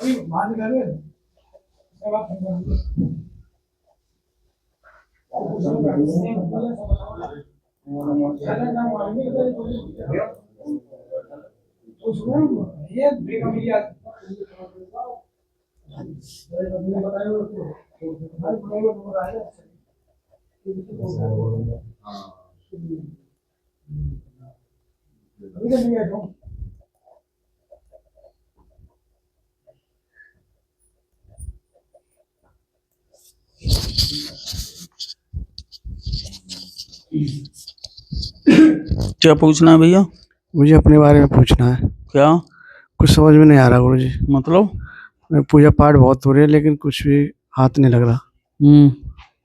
क्या पूछना है भैया? मुझे अपने बारे में पूछना है। क्या? कुछ समझ में नहीं आ रहा गुरुजी। मतलब? पूजा पाठ बहुत हो रही है लेकिन कुछ भी हाथ नहीं लग रहा।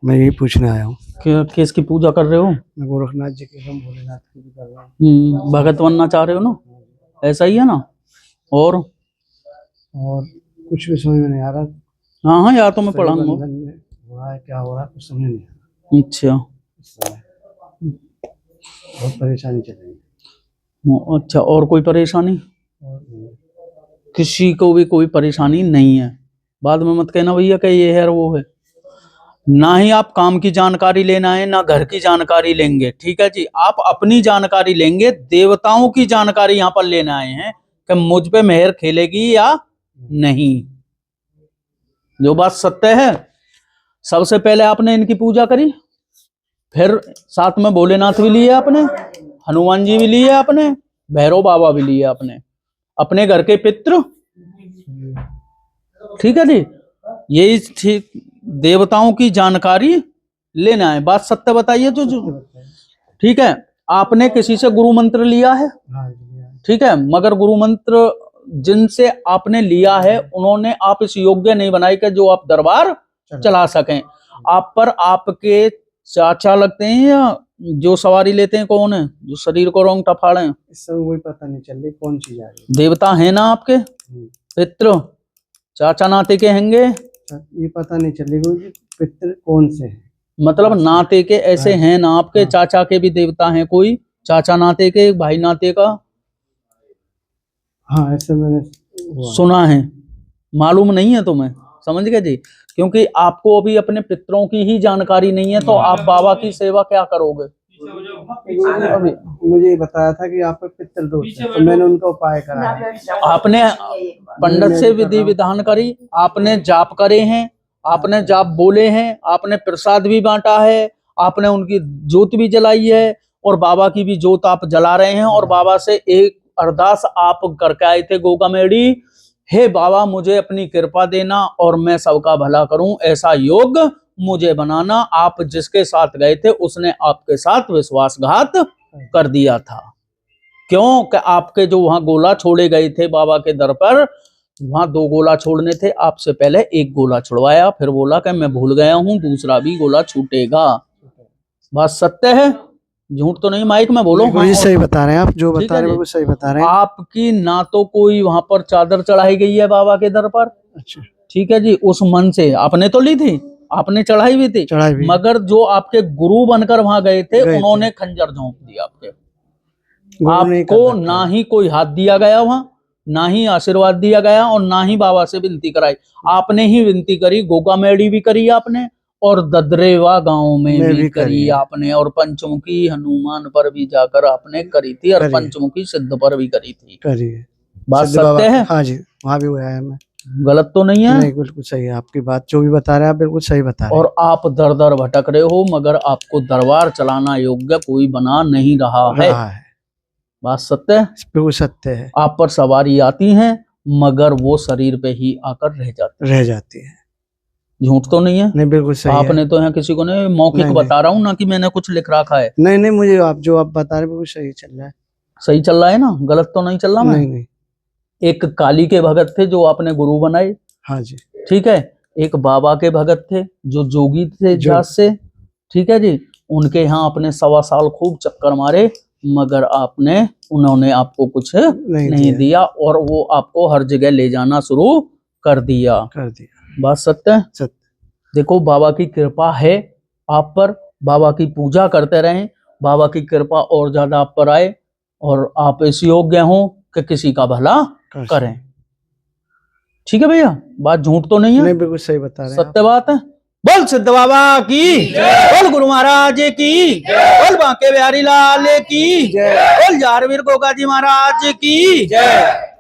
मैं यही पूछने आया हूँ। किसकी पूजा कर रहे हो? मैं गोरखनाथ जी की, हम भोलेनाथ की भी कर रहा हूँ। भगत बनना चाह रहे हो ना? ऐसा ही है ना? और कुछ भी समझ में नहीं आ रहा। हाँ हाँ यार, तो मैं पढ़ाऊंगा। हो रहा है, क्या हो रहा है, कुछ समझ नहीं आ रहा। अच्छा, बहुत परेशानी चल रही है। अच्छा, और कोई परेशानी? किसी को भी कोई परेशानी नहीं है। बाद में मत कहना भैया कि ये है वो है। ना ही आप काम की जानकारी लेना है, ना घर की जानकारी लेंगे। ठीक है जी, आप अपनी जानकारी लेंगे। देवताओं की जानकारी यहाँ पर लेने आए हैं कि मुझ पे मेहर खेलेगी या नहीं। जो बात सत्य है, सबसे पहले आपने इनकी पूजा करी, फिर साथ में भोलेनाथ भी लिए आपने, हनुमान जी भी लिए आपने, भैरव बाबा भी लिए आपने, अपने घर के पितृ। ठीक है जी, यही ठीक देवताओं की जानकारी लेना है। बात सत्य बताइए जो ठीक है। आपने किसी से गुरु मंत्र लिया है? ठीक है, मगर गुरु मंत्र जिनसे आपने लिया है उन्होंने आप इस योग्य नहीं बनाई कि जो आप दरबार चला सकें। आप पर आपके चाचा लगते हैं या जो सवारी लेते हैं कौन है, जो शरीर को रोंगटा फाड़े? इस समय वही पता नहीं चल रही कौन चीज आ रही। देवता है ना आपके पितृ, चाचा नाते के होंगे। ये पता नहीं चल रही पितृ कौन से है। मतलब नाते के ऐसे हैं ना आपके? हाँ। चाचा के भी देवता हैं कोई? चाचा नाते के, भाई नाते का? हाँ, ऐसे मैंने सुना है। मालूम नहीं है तुम्हें? समझ गए जी। क्योंकि आपको अभी अपने पितरों की ही जानकारी नहीं है, तो आप बाबा की सेवा क्या करोगे? अभी मुझे बताया था कि आप पितृ दोष है, तो मैंने उनका उपाय कराया। आपने पंडित से विधि विधान करी, आपने जाप करे हैं, आपने जाप बोले हैं, आपने प्रसाद भी बांटा है, आपने उनकी ज्योत भी जलाई है, और बाबा की भी ज्योत आप जला रहे हैं। और बाबा से एक अरदास आप करके आए थे गोगा मेड़ी, हे बाबा मुझे अपनी कृपा देना और मैं सबका भला करूं, ऐसा योग मुझे बनाना। आप जिसके साथ गए थे उसने आपके साथ विश्वासघात कर दिया था। क्यों? कि आपके जो वहां गोला छोड़े गए थे बाबा के दर पर, वहां 2 गोला छोड़ने थे, आपसे पहले 1 गोला छुड़वाया, फिर बोला कि मैं भूल गया हूं, दूसरा भी गोला छूटेगा। बात सत्य है, झूठ तो नहीं। माइक में बोलो। हाँ, सही बता रहे हैं आप, जो बता रहे हैं वो सही बता रहे हैं। आपकी ना तो कोई वहां पर चादर चढ़ाई गई है बाबा के दर पर। अच्छा, ठीक है जी, उस मन से आपने तो ली थी, आपने चढ़ाई भी थी, मगर जो आपके गुरु बनकर वहां गए थे उन्होंने खंजर झोंक दिया आपके। आपको ना ही कोई हाथ दिया गया वहां, ना ही आशीर्वाद दिया गया, और ना ही बाबा से विनती कराई। आपने ही विनती करी, गोगा मेड़ी भी करी आपने, और ददरेवा गांव में भी करी आपने, और पंचमुखी हनुमान पर भी जाकर आपने करी थी, और पंचमुखी सिद्ध पर भी करी थी। बात सत्य है? हाँ जी, वहां भी हुआ है। मैं गलत तो नहीं है? नहीं, बिल्कुल सही है आपकी बात, जो भी बता रहे हैं आप बिल्कुल सही बता रहे हैं। और आप दर दर भटक रहे हो, मगर आपको दरबार चलाना योग्य कोई बना नहीं रहा है। बात सत्य है? बिल्कुल सत्य है। आप पर सवारी आती हैं, मगर वो शरीर पे ही आकर रह जाती है। झूठ तो नहीं है? नहीं, बिल्कुल सही आपने है। तो यहाँ किसी को नहीं, मौखिक बता रहा हूँ ना कि मैंने कुछ लिख रखा है। नहीं, मुझे आप जो आप बता रहे बिल्कुल सही चल रहा है। सही चल रहा है ना? गलत तो नहीं चल रहा? नहीं। एक काली के भगत थे जो आपने गुरु बनाए। हाँ जी। ठीक है। एक बाबा के भगत थे जो जोगी थे जात से। ठीक है जी, उनके यहाँ आपने 1.25 साल खूब चक्कर मारे, मगर उन्होंने आपको कुछ नहीं दिया, और वो आपको हर जगह ले जाना शुरू कर दिया। बात सत्य है? सत्य। देखो, बाबा की कृपा है आप पर, बाबा की पूजा करते रहें, बाबा की कृपा और ज्यादा आप पर आए, और आप इस योग्य हो कि किसी का भला करें। ठीक है भैया, बात झूठ तो नहीं है? नहीं, बिल्कुल सही बता रहे हैं आप। सत्य बात है। बोल सिद्ध बाबा की, बोल गुरु महाराज की, बोल बांके बिहारी लाल की, बोल जारवीर गोगा जी महाराज की जय।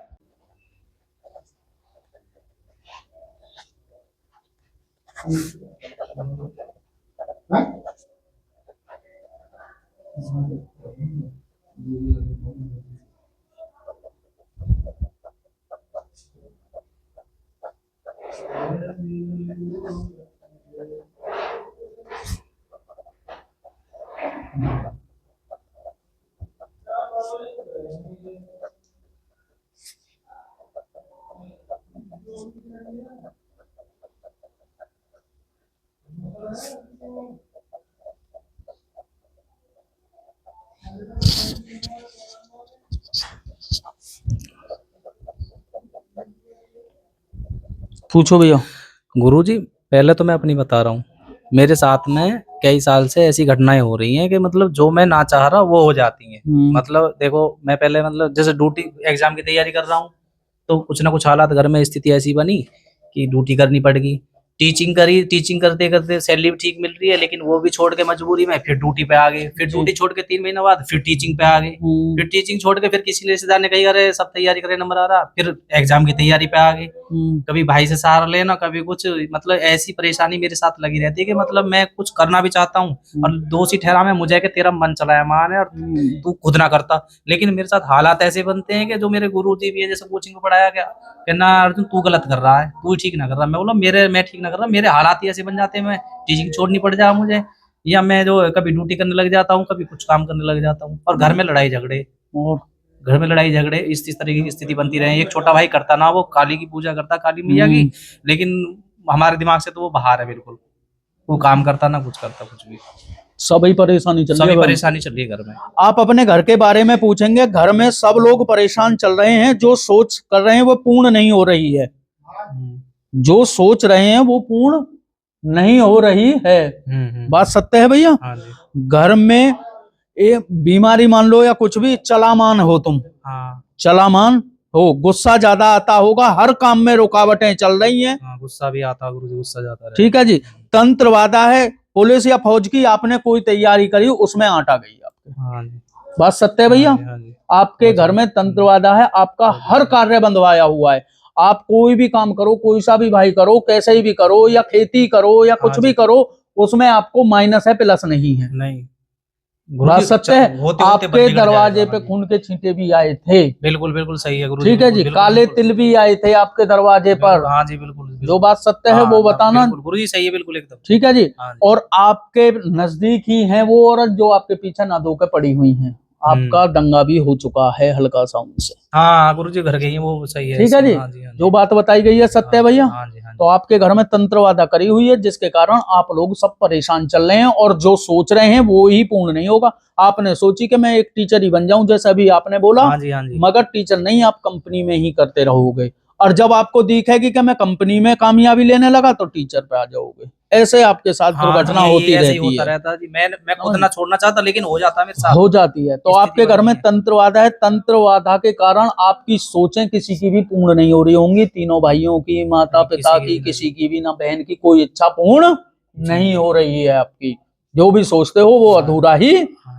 पूछो भैया। गुरुजी, पहले तो मैं अपनी बता रहा हूँ। मेरे साथ में कई साल से ऐसी घटनाएं हो रही हैं कि मतलब जो मैं ना चाह रहा वो हो जाती हैं। मतलब देखो, मैं पहले मतलब जैसे ड्यूटी एग्जाम की तैयारी कर रहा हूँ, तो कुछ ना कुछ हालात घर में स्थिति ऐसी बनी कि ड्यूटी करनी पड़ गई। टीचिंग करी, टीचिंग करते करते सैलरी भी ठीक मिल रही है, लेकिन वो भी छोड़ के मजबूरी में फिर ड्यूटी पे आ गए। फिर ड्यूटी छोड़ के 3 महीने बाद फिर टीचिंग पे आ गए। फिर टीचिंग छोड़ के फिर किसी रिश्तेदार ने कही अरे सब तैयारी करे, नंबर आ रहा, फिर एग्जाम की तैयारी पे आ गए। कभी भाई से सहारा लेना, कभी कुछ, मतलब ऐसी परेशानी मेरे साथ लगी रहती है कि मतलब मैं कुछ करना भी चाहता हूँ और दोषी ठहरा मैं मुझे कि तेरा मन चलाया माने और तू खुद ना करता। लेकिन मेरे साथ हालात ऐसे बनते हैं कि जो मेरे गुरु जी भी है, जैसे कोचिंग में पढ़ाया गया कि ना अर्जुन तू गलत कर रहा है, तू ठीक ना कर रहा। मैं बोला मैं ठीक ना कर रहा, मेरे हालात ही ऐसे बन जाते हैं, मैं टीचिंग छोड़नी पड़ जाए मुझे, या मैं जो कभी ड्यूटी करने लग जाता हूँ, कभी कुछ काम करने लग जाता हूँ। और घर में लड़ाई झगड़े, और घर में लड़ाई झगड़े इस तरीके की स्थिति बनती रहे। एक छोटा भाई करता ना, वो काली की पूजा करता, काली मैया की, लेकिन हमारे दिमाग से तो वो बाहर है बिल्कुल। वो काम करता ना कुछ करता, कुछ भी सभी परेशानी चल रही है, परेशानी चल रही है घर में। आप अपने घर के बारे में पूछेंगे, घर में सब लोग परेशान चल रहे हैं। जो सोच कर रहे हैं वो पूर्ण नहीं हो रही है, जो सोच रहे हैं वो पूर्ण नहीं हो रही है। बात सत्य है भैया। घर में एक बीमारी मान लो या कुछ भी, चलामान हो तुम, चलामान हो, गुस्सा ज्यादा आता होगा, हर काम में रुकावटें चल रही हैं। गुस्सा भी आता गुरुजी, गुस्सा जाता है। ठीक है जी। तंत्र वादा है, पुलिस या फौज की आपने कोई तैयारी करी, उसमें आटा गई आपके। बात सत्य है भैया। आपके घर में तंत्र वादा है, आपका हर कार्य बंधवाया हुआ है। आप कोई भी काम करो, कोई सा भी भाई करो, कैसे ही भी करो, या खेती करो या कुछ भी करो, उसमें आपको माइनस है, प्लस नहीं है। नहीं, बात सत्य है। आपके दरवाजे पे खून के छींटे भी आए थे। बिल्कुल बिल्कुल सही है गुरुजी। ठीक है जी। काले तिल भी आए थे आपके दरवाजे पर। हाँ जी, बिल्कुल। जो बात सत्य है वो बताना। गुरुजी सही है, बिल्कुल एकदम ठीक है जी। और आपके नजदीक ही है वो औरत जो आपके पीछे ना धो के पड़ी हुई है। आपका दंगा भी हो चुका है हल्का सा उनसे। हाँ गुरुजी, घर गई है वो, सही है। ठीक है जी। जो बात बताई गई है सत्य है भैया। तो आपके घर में तंत्रवादा करी हुई है, जिसके कारण आप लोग सब परेशान चल रहे हैं, और जो सोच रहे हैं वो ही पूर्ण नहीं होगा। आपने सोची कि मैं एक टीचर ही बन जाऊं, जैसा अभी आपने बोला। हाँ जी, हाँ जी। मगर टीचर नहीं, आप कंपनी में ही करते रहोगे, और जब आपको दिखेगी कि मैं कंपनी में कामयाबी लेने लगा तो टीचर पे आ जाओगे। ऐसे आपके साथ दुर्घटना होती रहती है। रहता जी। मैं खुद ना छोड़ना चाहता, लेकिन हो जाता है मेरे साथ, हो जाती है। तो आपके घर में तंत्रवादा है, तंत्रवादा के कारण आपकी सोचें किसी की भी पूर्ण नहीं हो रही होंगी। तीनों भाइयों की, माता पिता की, किसी की भी ना, बहन की कोई इच्छा पूर्ण नहीं हो रही है आपकी। जो भी सोचते हो वो अधूरा ही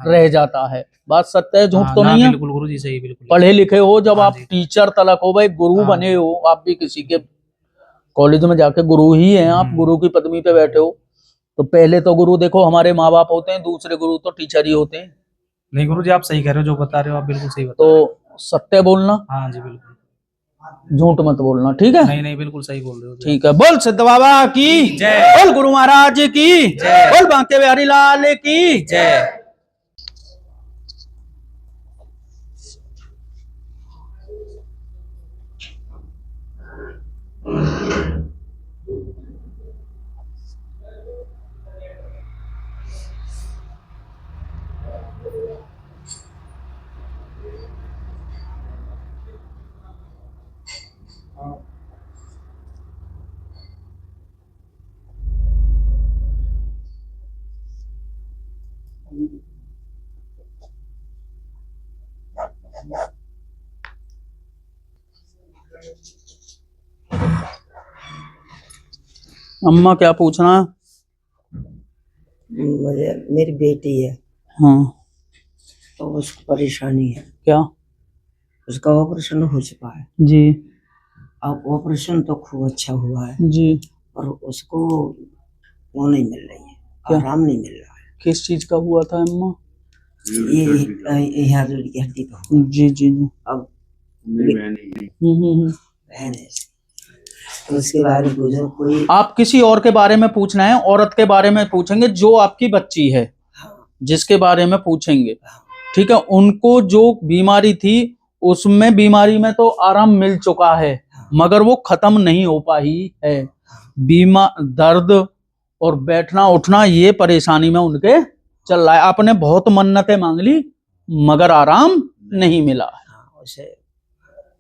रह जाता है। बात सत्य है, झूठ तो नहीं है। बिल्कुल गुरुजी, सही, बिल्कुल। पढ़े लिखे हो, जब आप टीचर तलक हो भाई, गुरु बने हो, आप भी किसी के कॉलेज में जाके गुरु ही हैं, आप गुरु की पदवी पे बैठे हो। तो पहले तो गुरु देखो हमारे माँ बाप होते हैं, दूसरे गुरु तो टीचर ही होते हैं। नहीं गुरुजी, आप सही कह रहे हो, जो बता रहे हो आप बिल्कुल सही बता रहे हो। तो सत्य बोलना। हाँ जी, बिल्कुल। झूठ मत बोलना, ठीक है। नहीं नहीं, बिल्कुल सही बोल रहे हो। ठीक है। बोल सिद्ध बाबा की जय, बोल गुरु महाराज की जय, बोल बांके बिहारी लाल की जय। अम्मा क्या पूछना है? मुझे मेरी बेटी है हाँ, तो उसको परेशानी है। क्या? उसका ऑपरेशन हो चुका है। जी अब ऑपरेशन तो खूब अच्छा हुआ है जी। और उसको वो नहीं मिल रही है, क्या? आराम नहीं मिल रहा है। किस चीज का हुआ था अम्मा? ये यहाँ रीढ़ की हड्डी का हुआ। जी जी जी। अब हम्म। बहन है, तो उसके बारे में पूछो कोई। आप किसी और के बारे में पूछना है, औरत के बारे में पूछेंगे जो आपकी बच्ची है, हाँ, जिसके बारे में पूछेंगे, ठीक है। उनको जो बीमारी थी उसमें बीमारी में तो आराम मिल चुका है, मगर वो खत्म नहीं हो पाई है। दर्द और बैठना उठना ये परेशानी में उनके चल रहा है। आपने बहुत मन्नतें मांग ली मगर आराम नहीं मिला। हाँ, उसे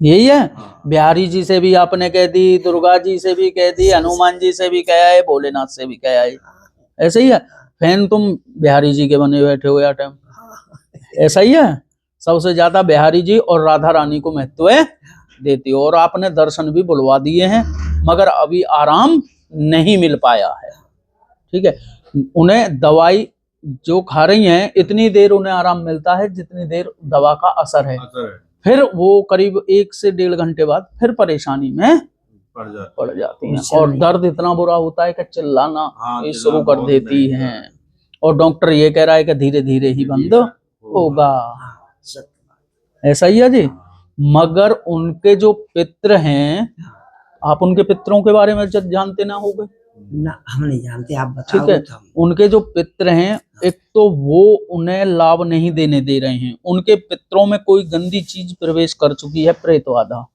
यही है। बिहारी जी से भी आपने कह दी, दुर्गा जी से भी कह दी, हनुमान जी से भी कहा है, भोलेनाथ से भी कहा है। ऐसा ही है। फैन तुम बिहारी जी के बने बैठे हो यार टाइम। ऐसा ही है। सबसे ज्यादा बिहारी जी और राधा रानी को महत्व देती हो, और आपने दर्शन भी बुलवा दिए हैं मगर अभी आराम नहीं मिल पाया है। ठीक है। उन्हें दवाई जो खा रही हैं इतनी देर उन्हें आराम मिलता है जितनी देर दवा का असर है। फिर वो करीब 1 से 1.5 घंटे बाद फिर परेशानी में पड़ जाती हैं, और दर्द इतना बुरा होता है कि चिल्लाना ये शुरू कर देती हैं, और डॉक्टर ये कह रहा है कि धीरे धीरे ही बंद होगा। ऐसा ही है जी। मगर उनके जो पित्र हैं, आप उनके पितरों के बारे में जानते ना होगे ना, हम नहीं जानते, आप बताओ। ठीक है। उनके जो पित्र हैं, एक तो वो उन्हें लाभ नहीं देने दे रहे हैं। उनके पितरों में कोई गंदी चीज प्रवेश कर चुकी है, प्रेतवादा,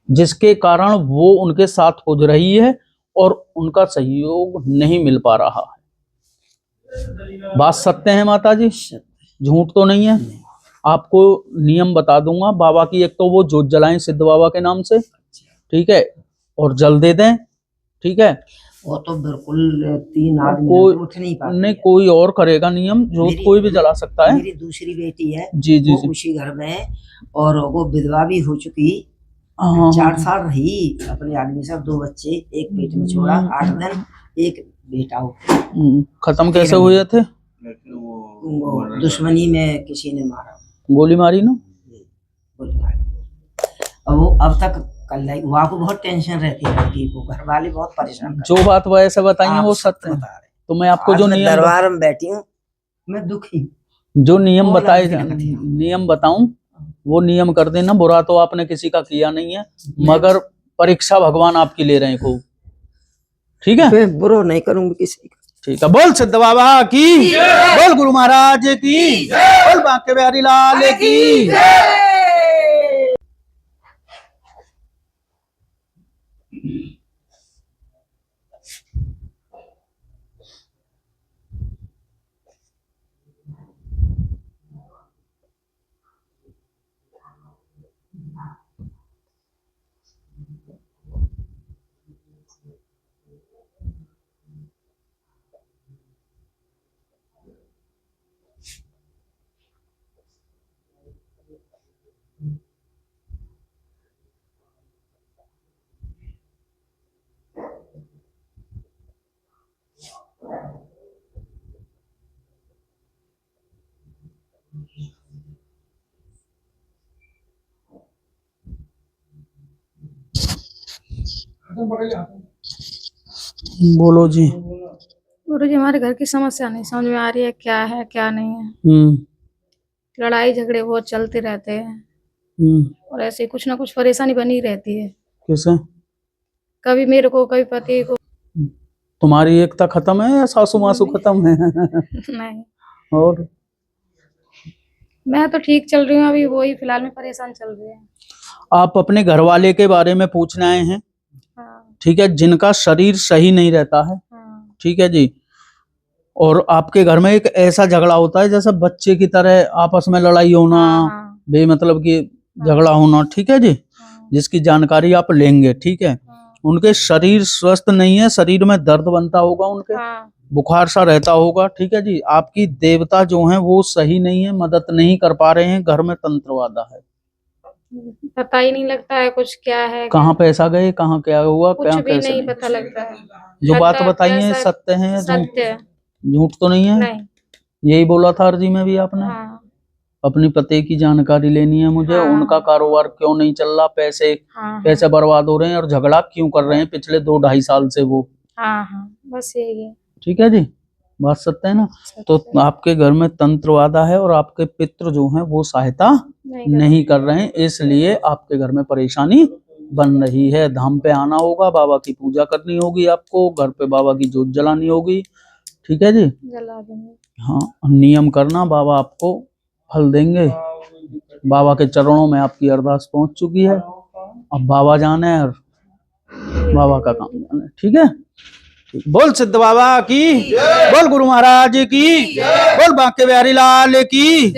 जिसके कारण वो उनके साथ हो रही है और उनका सहयोग नहीं मिल पा रहा है। बात सत्य है माता जी, झूठ तो नहीं है। आपको नियम बता दूंगा बाबा की। एक तो वो जोत जलाएं सिद्ध बाबा के नाम से, ठीक है, और जल दे दें, ठीक है। वो तो बिल्कुल 3 आदमी कोई उठ नहीं पाते। नहीं, कोई और करेगा नियम। जोत कोई भी जला सकता है। मेरी दूसरी बेटी है जी जी वो जी। उसी घर में है और वो विधवा भी हो चुकी। हाँ, 4 साल रही अपने आदमी से, 2 बच्चे, एक पेट में छोड़ा, 8 दिन, एक बेटा हो। खत्म कैसे हुए थे? वो दुश्मनी में किसी ने मारा, गोली मारी ना। गोली मारी। अब वो अब तक कल वहाँ को बहुत टेंशन रहती है लड़की को, घर वाले बहुत परेशान जो बात वो ऐसे बताइए वो सत्य है। तो मैं आपको जो नियम दरबार में बैठी हूँ, मैं दुखी, जो नियम बताए, नियम बताऊं वो नियम कर देना। बुरा तो आपने किसी का किया नहीं है, मगर परीक्षा भगवान आपकी ले रहे हैं खूब। ठीक है, मैं बुरा नहीं करूंगी किसी का। ठीक है। बोल सिद्ध बाबा की, बोल गुरु महाराज की, बोल बांके बिहारी लाल की। बोलो जी। गुरु जी, हमारे घर की समस्या नहीं समझ में आ रही है, क्या है क्या नहीं है। लड़ाई झगड़े बहुत चलते रहते हैं और ऐसे कुछ ना कुछ परेशानी बनी रहती है। कैसे? कभी मेरे को, कभी पति को। तुम्हारी एकता खत्म है या सासू मासू खत्म है? नहीं, और मैं तो ठीक चल रही हूँ, अभी वही फिलहाल में परेशान चल रही है। आप अपने घर वाले के बारे में पूछने आए हैं, हाँ, ठीक है, जिनका शरीर सही नहीं रहता है, हाँ, ठीक है जी। और आपके घर में एक ऐसा झगड़ा होता है जैसे बच्चे की तरह आपस में लड़ाई होना, हाँ, बेमतलब की झगड़ा होना, ठीक है जी, हाँ, जिसकी जानकारी आप लेंगे, ठीक है। हाँ, उनके शरीर स्वस्थ नहीं है, शरीर में दर्द बनता होगा, उनके हाँ, बुखार सा रहता होगा, ठीक है जी। आपकी देवता जो हैं वो सही नहीं है, मदद नहीं कर पा रहे हैं, घर में तंत्रवादा है। पता ही नहीं लगता है कुछ क्या है कहाँ पैसा गए, कहाँ क्या हुआ, कुछ क्या भी कैसे नहीं पता लगता है। जो बात पता बताई है पैसा सत्य है या झूठ? सत्य है। झूठ तो नहीं है? नहीं। यही बोला था अर्जी में भी आपने। हाँ अपनी पते की जानकारी लेनी है मुझे, हाँ। उनका कारोबार क्यों नहीं चल रहा, पैसे हाँ कैसे बर्बाद हो रहे हैं और झगड़ा क्यों कर रहे हैं पिछले 2-2.5 साल से वो। हाँ हाँ, बस यही है। ठीक है जी, बात सत्य है ना? तो आपके घर में तंत्रवादा है और आपके पितृ जो हैं वो सहायता नहीं कर रहे हैं, इसलिए आपके घर में परेशानी बन रही है। धाम पे आना होगा, बाबा की पूजा करनी होगी, आपको घर पे बाबा की जोत जलानी होगी। ठीक है जी, जला देंगे। हाँ नियम करना, बाबा आपको फल देंगे। बाबा के चरणों में आपकी अरदास पहुंच चुकी है, अब बाबा जाने और बाबा का काम जाने। ठीक है, बोल सिद्ध बाबा की, बोल गुरु महाराज की, बोल बांके बिहारी लाल की।